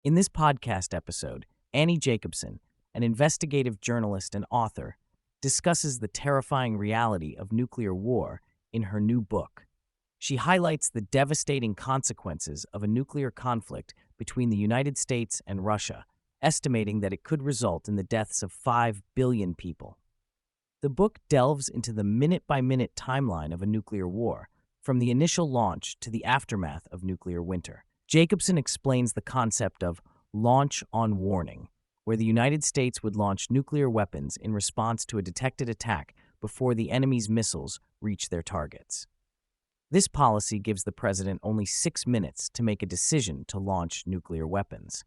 In this podcast episode, Annie Jacobsen, an investigative journalist and author, discusses the terrifying reality of nuclear war in her new book. She highlights the devastating consequences of a nuclear conflict between the United States and Russia, estimating that it could result in the deaths of 5 billion people. The book delves into the minute-by-minute timeline of a nuclear war, from the initial launch to the aftermath of nuclear winter. Jacobsen explains the concept of launch on warning, where the United States would launch nuclear weapons in response to a detected attack before the enemy's missiles reach their targets. This policy gives the president only 6 minutes to make a decision to launch nuclear weapons.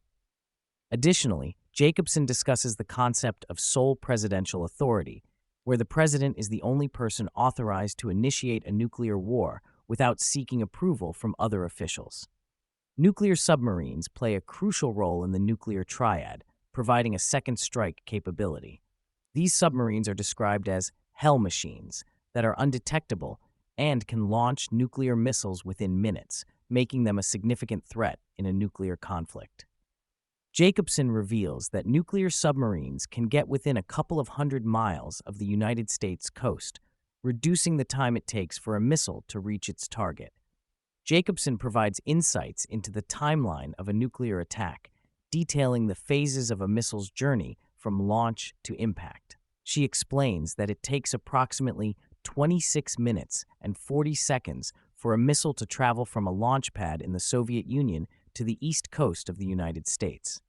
Additionally, Jacobsen discusses the concept of sole presidential authority, where the president is the only person authorized to initiate a nuclear war without seeking approval from other officials. Nuclear submarines play a crucial role in the nuclear triad, providing a second strike capability. These submarines are described as hell machines that are undetectable and can launch nuclear missiles within minutes, making them a significant threat in a nuclear conflict. Jacobsen reveals that nuclear submarines can get within a couple of 100 miles of the United States coast, reducing the time it takes for a missile to reach its target. Jacobsen provides insights into the timeline of a nuclear attack, detailing the phases of a missile's journey from launch to impact. She explains that it takes approximately 26 minutes and 40 seconds for a missile to travel from a launch pad in the Soviet Union to the east coast of the United States.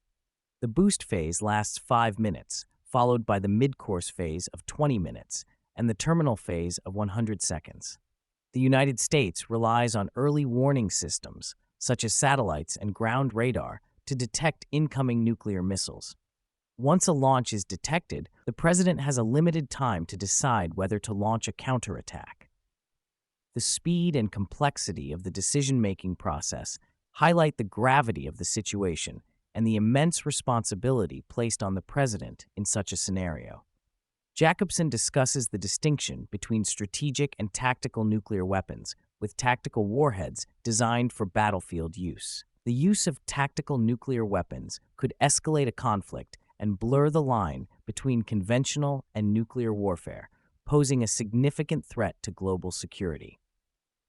The boost phase lasts 5 minutes, followed by the mid-course phase of 20 minutes and the terminal phase of 100 seconds. The United States relies on early warning systems, such as satellites and ground radar, to detect incoming nuclear missiles. Once a launch is detected, the president has a limited time to decide whether to launch a counterattack. The speed and complexity of the decision-making process highlight the gravity of the situation and the immense responsibility placed on the president in such a scenario. Jacobsen discusses the distinction between strategic and tactical nuclear weapons, with tactical warheads designed for battlefield use. The use of tactical nuclear weapons could escalate a conflict and blur the line between conventional and nuclear warfare, posing a significant threat to global security.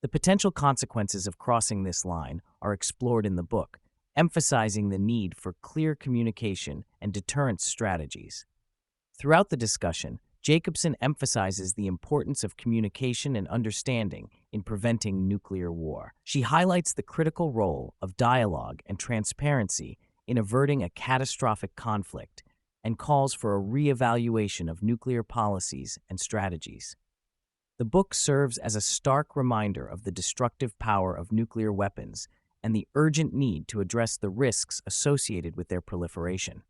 The potential consequences of crossing this line are explored in the book, emphasizing the need for clear communication and deterrence strategies. Throughout the discussion, Jacobsen emphasizes the importance of communication and understanding in preventing nuclear war. She highlights the critical role of dialogue and transparency in averting a catastrophic conflict and calls for a re-evaluation of nuclear policies and strategies. The book serves as a stark reminder of the destructive power of nuclear weapons and the urgent need to address the risks associated with their proliferation.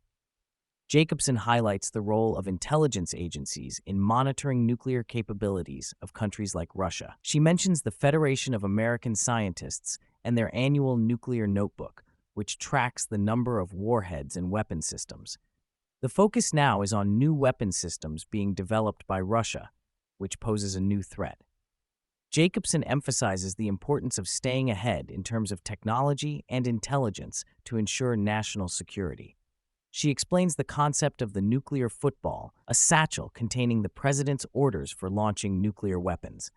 Jacobsen highlights the role of intelligence agencies in monitoring nuclear capabilities of countries like Russia. She mentions the Federation of American Scientists and their annual nuclear notebook, which tracks the number of warheads and weapon systems. The focus now is on new weapon systems being developed by Russia, which poses a new threat. Jacobsen emphasizes the importance of staying ahead in terms of technology and intelligence to ensure national security. She explains the concept of the nuclear football, a satchel containing the president's orders for launching nuclear weapons.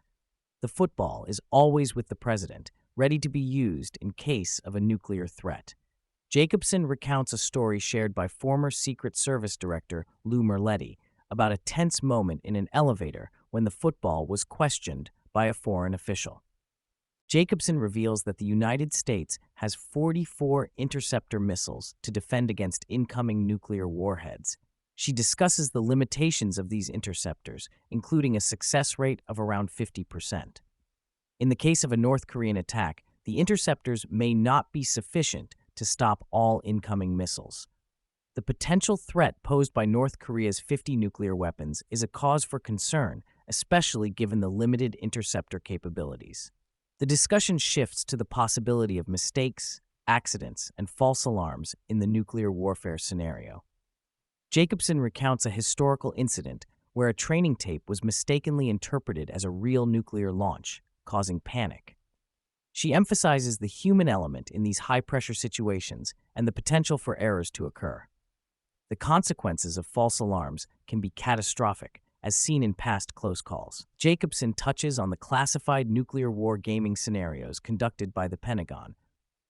The football is always with the president, ready to be used in case of a nuclear threat. Jacobsen recounts a story shared by former Secret Service Director Lou Merletti about a tense moment in an elevator when the football was questioned by a foreign official. Jacobsen reveals that the United States has 44 Interceptor missiles to defend against incoming nuclear warheads. She discusses the limitations of these interceptors, including a success rate of around 50%. In the case of a North Korean attack, the interceptors may not be sufficient to stop all incoming missiles. The potential threat posed by North Korea's 50 nuclear weapons is a cause for concern, especially given the limited interceptor capabilities. The discussion shifts to the possibility of mistakes, accidents, and false alarms in the nuclear warfare scenario. Jacobsen recounts a historical incident where a training tape was mistakenly interpreted as a real nuclear launch, causing panic. She emphasizes the human element in these high-pressure situations and the potential for errors to occur. The consequences of false alarms can be catastrophic, as seen in past close calls. Jacobsen touches on the classified nuclear war gaming scenarios conducted by the Pentagon.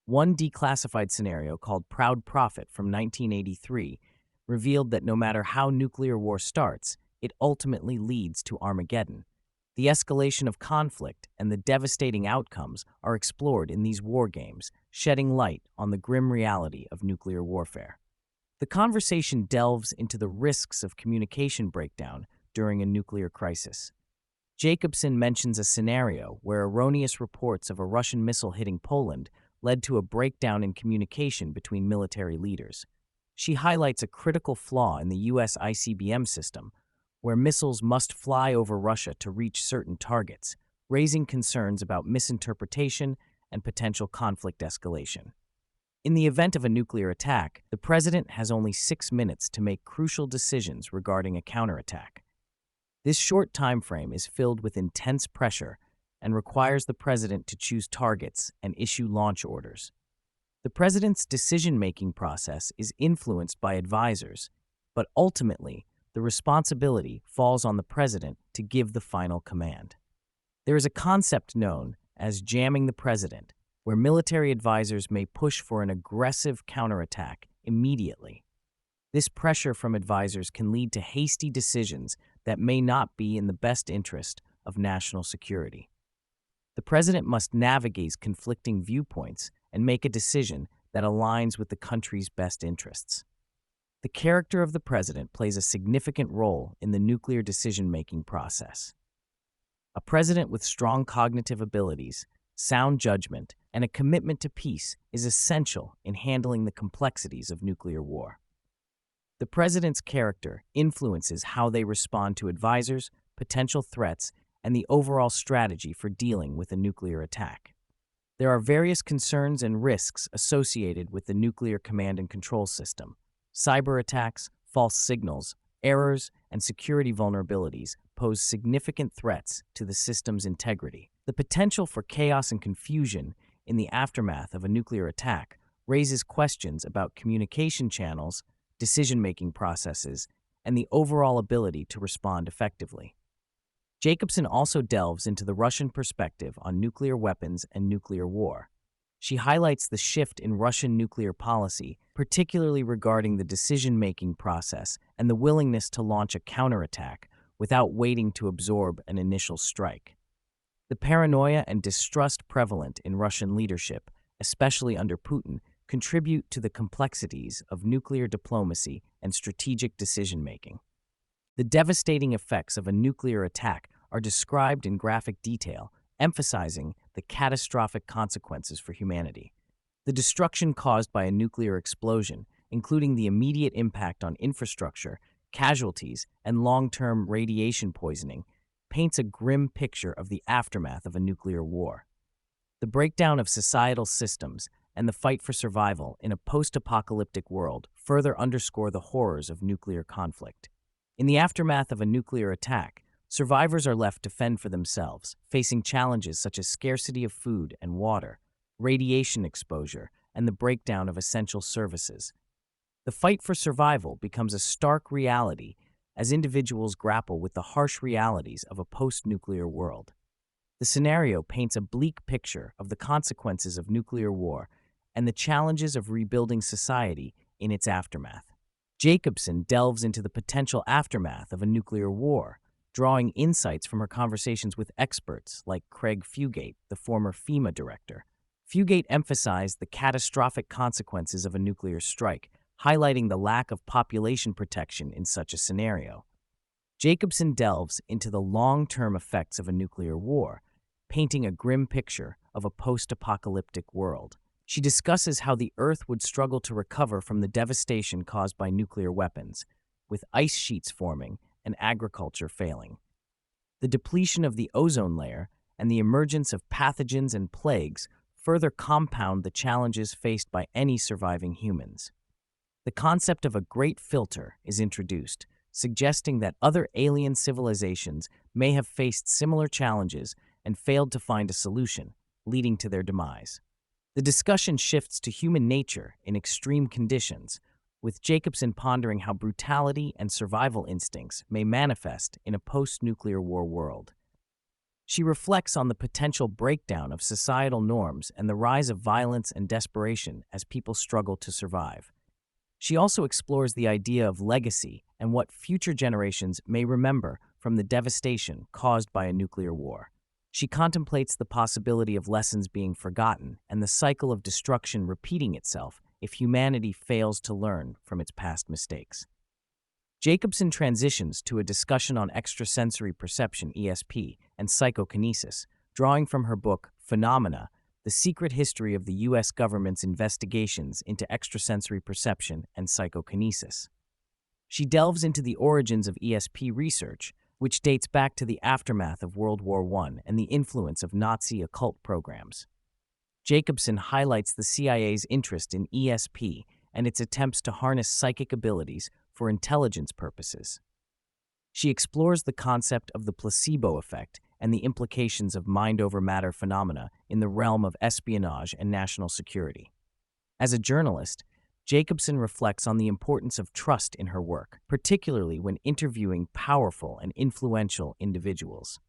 One declassified scenario called Proud Prophet from 1983 revealed that no matter how nuclear war starts, it ultimately leads to Armageddon. The escalation of conflict and the devastating outcomes are explored in these war games, shedding light on the grim reality of nuclear warfare. The conversation delves into the risks of communication breakdown during a nuclear crisis. Jacobsen mentions a scenario where erroneous reports of a Russian missile hitting Poland led to a breakdown in communication between military leaders. She highlights a critical flaw in the U.S. ICBM system, where missiles must fly over Russia to reach certain targets, raising concerns about misinterpretation and potential conflict escalation. In the event of a nuclear attack, the president has only 6 minutes to make crucial decisions regarding a counterattack. This short time frame is filled with intense pressure and requires the president to choose targets and issue launch orders. The president's decision-making process is influenced by advisors, but ultimately, the responsibility falls on the president to give the final command. There is a concept known as jamming the president, where military advisors may push for an aggressive counterattack immediately. This pressure from advisors can lead to hasty decisions that may not be in the best interest of national security. The president must navigate conflicting viewpoints and make a decision that aligns with the country's best interests. The character of the president plays a significant role in the nuclear decision-making process. A president with strong cognitive abilities, sound judgment, and a commitment to peace is essential in handling the complexities of nuclear war. The president's character influences how they respond to advisors, potential threats, and the overall strategy for dealing with a nuclear attack. There are various concerns and risks associated with the nuclear command and control system. Cyber attacks, false signals, errors, and security vulnerabilities pose significant threats to the system's integrity. The potential for chaos and confusion in the aftermath of a nuclear attack raises questions about communication channels, decision-making processes, and the overall ability to respond effectively. Jacobsen also delves into the Russian perspective on nuclear weapons and nuclear war. She highlights the shift in Russian nuclear policy, particularly regarding the decision-making process and the willingness to launch a counterattack without waiting to absorb an initial strike. The paranoia and distrust prevalent in Russian leadership, especially under Putin, contribute to the complexities of nuclear diplomacy and strategic decision-making. The devastating effects of a nuclear attack are described in graphic detail, emphasizing the catastrophic consequences for humanity. The destruction caused by a nuclear explosion, including the immediate impact on infrastructure, casualties, and long-term radiation poisoning, paints a grim picture of the aftermath of a nuclear war. The breakdown of societal systems and the fight for survival in a post-apocalyptic world further underscore the horrors of nuclear conflict. In the aftermath of a nuclear attack, survivors are left to fend for themselves, facing challenges such as scarcity of food and water, radiation exposure, and the breakdown of essential services. The fight for survival becomes a stark reality as individuals grapple with the harsh realities of a post-nuclear world. The scenario paints a bleak picture of the consequences of nuclear war and the challenges of rebuilding society in its aftermath. Jacobsen delves into the potential aftermath of a nuclear war, drawing insights from her conversations with experts like Craig Fugate, the former FEMA director. Fugate emphasized the catastrophic consequences of a nuclear strike, highlighting the lack of population protection in such a scenario. Jacobsen delves into the long-term effects of a nuclear war, painting a grim picture of a post-apocalyptic world. She discusses how the Earth would struggle to recover from the devastation caused by nuclear weapons, with ice sheets forming and agriculture failing. The depletion of the ozone layer and the emergence of pathogens and plagues further compound the challenges faced by any surviving humans. The concept of a great filter is introduced, suggesting that other alien civilizations may have faced similar challenges and failed to find a solution, leading to their demise. The discussion shifts to human nature in extreme conditions, with Jacobsen pondering how brutality and survival instincts may manifest in a post-nuclear war world. She reflects on the potential breakdown of societal norms and the rise of violence and desperation as people struggle to survive. She also explores the idea of legacy and what future generations may remember from the devastation caused by a nuclear war. She contemplates the possibility of lessons being forgotten and the cycle of destruction repeating itself if humanity fails to learn from its past mistakes. Jacobsen transitions to a discussion on extrasensory perception (ESP) and psychokinesis, drawing from her book Phenomena: The Secret History of the U.S. Government's Investigations into Extrasensory Perception and Psychokinesis. She delves into the origins of ESP research, which dates back to the aftermath of World War I and the influence of Nazi occult programs. Jacobsen highlights the CIA's interest in ESP and its attempts to harness psychic abilities for intelligence purposes. She explores the concept of the placebo effect and the implications of mind-over-matter phenomena in the realm of espionage and national security. As a journalist, Jacobsen reflects on the importance of trust in her work, particularly when interviewing powerful and influential individuals.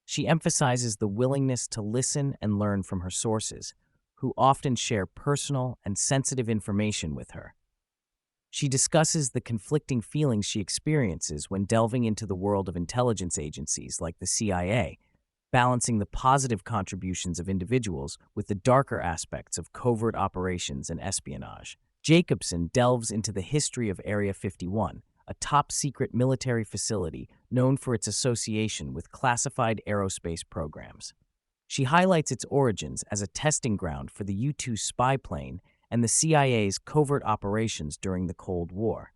She emphasizes the willingness to listen and learn from her sources, who often share personal and sensitive information with her. She discusses the conflicting feelings she experiences when delving into the world of intelligence agencies like the CIA, balancing the positive contributions of individuals with the darker aspects of covert operations and espionage. Jacobsen delves into the history of Area 51, a top-secret military facility known for its association with classified aerospace programs. She highlights its origins as a testing ground for the U-2 spy plane and the CIA's covert operations during the Cold War.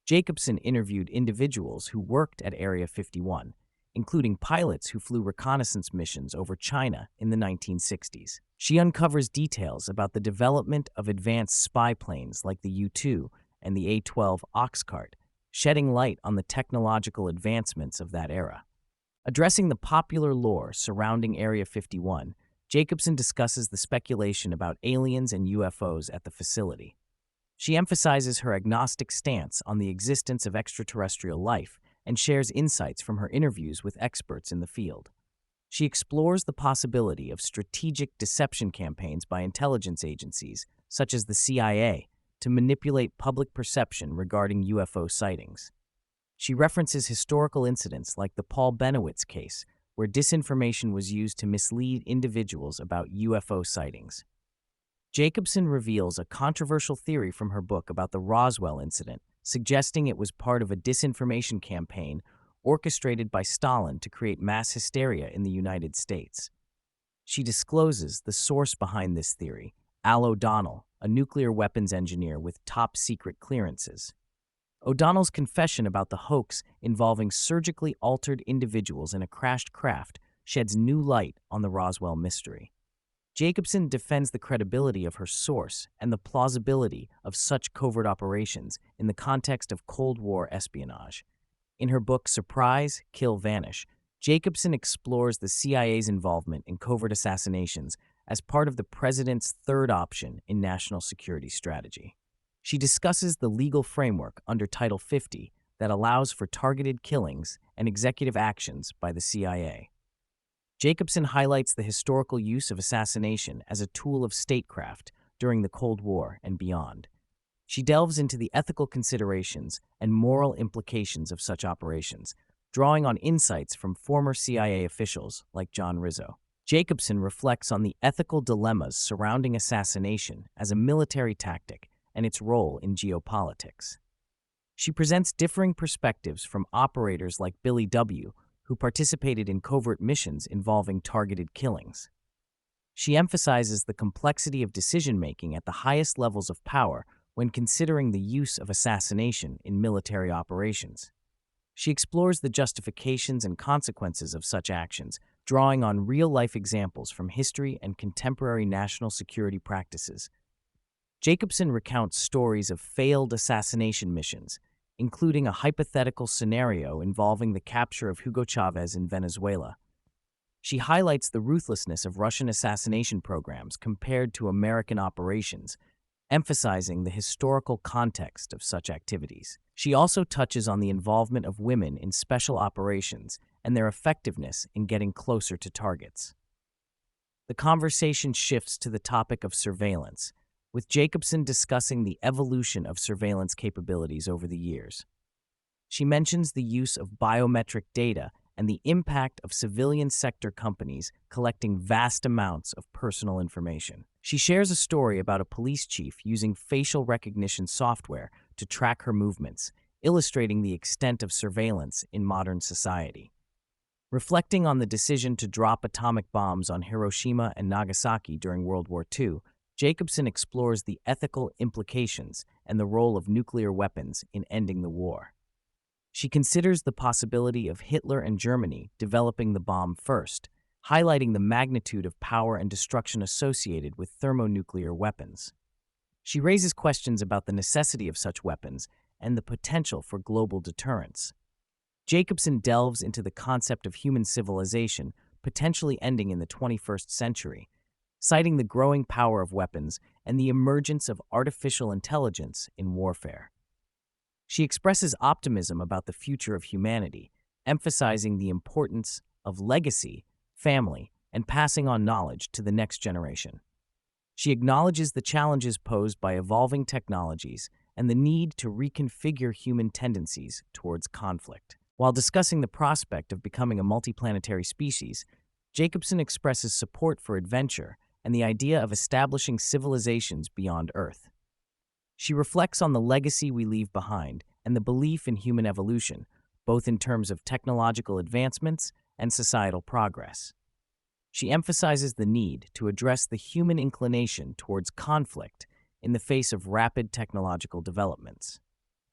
Jacobsen interviewed individuals who worked at Area 51, including pilots who flew reconnaissance missions over China in the 1960s. She uncovers details about the development of advanced spy planes like the U-2 and the A-12 Oxcart, shedding light on the technological advancements of that era. Addressing the popular lore surrounding Area 51, Jacobsen discusses the speculation about aliens and UFOs at the facility. She emphasizes her agnostic stance on the existence of extraterrestrial life and shares insights from her interviews with experts in the field. She explores the possibility of strategic deception campaigns by intelligence agencies, such as the CIA, to manipulate public perception regarding UFO sightings. She references historical incidents like the Paul Benowitz case, where disinformation was used to mislead individuals about UFO sightings. Jacobsen reveals a controversial theory from her book about the Roswell incident, suggesting it was part of a disinformation campaign orchestrated by Stalin to create mass hysteria in the United States. She discloses the source behind this theory, Al O'Donnell, a nuclear weapons engineer with top-secret clearances. O'Donnell's confession about the hoax involving surgically altered individuals in a crashed craft sheds new light on the Roswell mystery. Jacobsen defends the credibility of her source and the plausibility of such covert operations in the context of Cold War espionage. In her book Surprise, Kill, Vanish, Jacobsen explores the CIA's involvement in covert assassinations as part of the president's third option in national security strategy. She discusses the legal framework under Title 50 that allows for targeted killings and executive actions by the CIA. Jacobsen highlights the historical use of assassination as a tool of statecraft during the Cold War and beyond. She delves into the ethical considerations and moral implications of such operations, drawing on insights from former CIA officials like John Rizzo. Jacobsen reflects on the ethical dilemmas surrounding assassination as a military tactic and its role in geopolitics. She presents differing perspectives from operators like Billy W., who participated in covert missions involving targeted killings. She emphasizes the complexity of decision-making at the highest levels of power when considering the use of assassination in military operations. She explores the justifications and consequences of such actions, drawing on real-life examples from history and contemporary national security practices. Jacobsen recounts stories of failed assassination missions, including a hypothetical scenario involving the capture of Hugo Chavez in Venezuela. She highlights the ruthlessness of Russian assassination programs compared to American operations, emphasizing the historical context of such activities. She also touches on the involvement of women in special operations and their effectiveness in getting closer to targets. The conversation shifts to the topic of surveillance, with Jacobsen discussing the evolution of surveillance capabilities over the years. She mentions the use of biometric data and the impact of civilian sector companies collecting vast amounts of personal information. She shares a story about a police chief using facial recognition software to track her movements, illustrating the extent of surveillance in modern society. Reflecting on the decision to drop atomic bombs on Hiroshima and Nagasaki during World War II, Jacobsen explores the ethical implications and the role of nuclear weapons in ending the war. She considers the possibility of Hitler and Germany developing the bomb first, highlighting the magnitude of power and destruction associated with thermonuclear weapons. She raises questions about the necessity of such weapons and the potential for global deterrence. Jacobsen delves into the concept of human civilization potentially ending in the 21st century, citing the growing power of weapons and the emergence of artificial intelligence in warfare. She expresses optimism about the future of humanity, emphasizing the importance of legacy, family, and passing on knowledge to the next generation. She acknowledges the challenges posed by evolving technologies and the need to reconfigure human tendencies towards conflict. While discussing the prospect of becoming a multiplanetary species, Jacobsen expresses support for adventure and the idea of establishing civilizations beyond Earth. She reflects on the legacy we leave behind and the belief in human evolution, both in terms of technological advancements and societal progress. She emphasizes the need to address the human inclination towards conflict in the face of rapid technological developments.